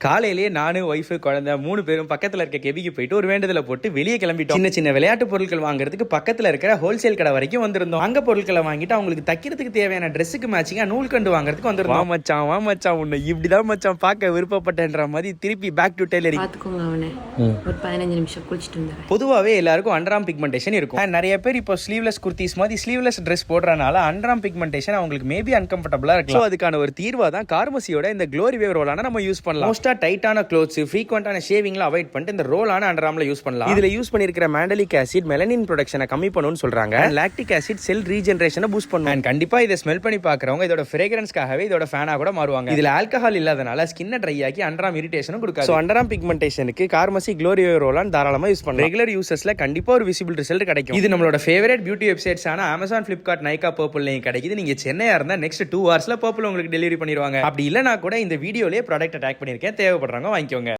காலையிலேயே நானு, ஒய்ஃப், குழந்தை 3 பேரும் பக்கத்துல இருக்க கெபிக்கு போயிட்டு ஒரு வேண்டுதல போட்டு வெளியே கிளம்பிட்டோம். சின்ன சின்ன விளையாட்டு பொருட்கள் வாங்குறதுக்கு பக்கத்துல இருக்கிற ஹோல்சேல் கடை வரைக்கும் வந்திருந்தோம். அங்க பொருட்களை வாங்கிட்டு அவங்களுக்கு தைக்கிறதுக்கு தேவையான ட்ரெஸ்ஸுக்கு மேட்சிங்கா நூல்கண்டு வாங்குறதுக்கு வந்திருந்தோம். வா மச்சான் உன்னை இப்படிதான் மச்சான் பார்க்க விருப்பப்பட்டேன்ற மாதிரி திருப்பி பேக் டு டெய்லரிங். பாத்துக்கோங்க அவனை ஒரு 15 நிமிஷம் குளிச்சிட்டு வந்தாரு. பொதுவாகவே எல்லாருக்கும் அண்டராம் பிக்மெண்டேஷன் இருக்கும். நிறைய பேர் இப்போ ஸ்லீவ்லெஸ் குர்த்திஸ் மாதிரி ஸ்லீவ்லெஸ் ட்ரெஸ் போடுறதுனால அண்டராம் பிக்மெண்டேஷன் அவங்களுக்கு மேபி அன்கம்ஃபர்டபுளா இருக்கும். அதுக்கான ஒரு தீர்வா தான் கார்மசியோட இந்த க்ளோரி வேவ் ரோலான நம்ம யூஸ் பண்ணலாம். மோஸ்டா டைட்டான க்ளோத்ஸ் ஃப்ரீக்வெண்டான ஷேவிங்ல அவாய்ட் பண்ணிட்டு இந்த ரோலான அண்டராம்ல யூஸ் பண்ணலாம். இதுல யூஸ் பண்ணிருக்கிற மேண்டலிக் ஆசிட் மெலனின் ப்ரொடக்ஷனை கம்மி பண்ணுன்னு சொல்றாங்க. லாக்டிக் ஆசிட் செல் ரீஜெனரேஷனை பூஸ்ட் பண்ணும். அண்ட் கண்டிப்பா இதை ஸ்மெல் பண்ணி பாக்குறவங்க இதோட ஃப்ரேக்ரன்ஸ்க்காகவே இதோட ஃபேனா கூட மாறுவாங்க. இதுல ஆல்கஹால் இல்லாதனால ஸ்கின்னை ட்ரை ஆக்கி அண்டராம் இரிட்டேஷனும் கொடுக்காது. ஸோ அண்டராம் பிக்மெண்டேஷனுக்கு கார்மசி க்ளோரி வேவ் ரோலான் தாராளமா யூஸ் பண்ணலாம். ரெகுலர் யூசர்ஸ்ல கண்டிப்பா ஒரு விசிபிள் ரிசல்ட் கிடைக்கும். இது நம்மளோட ஃபேவரட் பியூட்டி வெப்சைட்ஸான அமேசான், பிளிப்கார்ட், நைகா, பர்பிள்லையும் கிடைக்குது. நீங்க சென்னையா இருந்தா நெக்ஸ்ட் 2 hours பர்பிள் உங்களுக்கு டெலிவரி பண்ணிடுவாங்க. அப்படி இல்லைனா கூட இந்த வீடியோலயே ப்ராடக்ட் அட்டாக் பண்ணிருக்கேன், தேவைப்படுறாங்க வாங்கிக்கோங்க.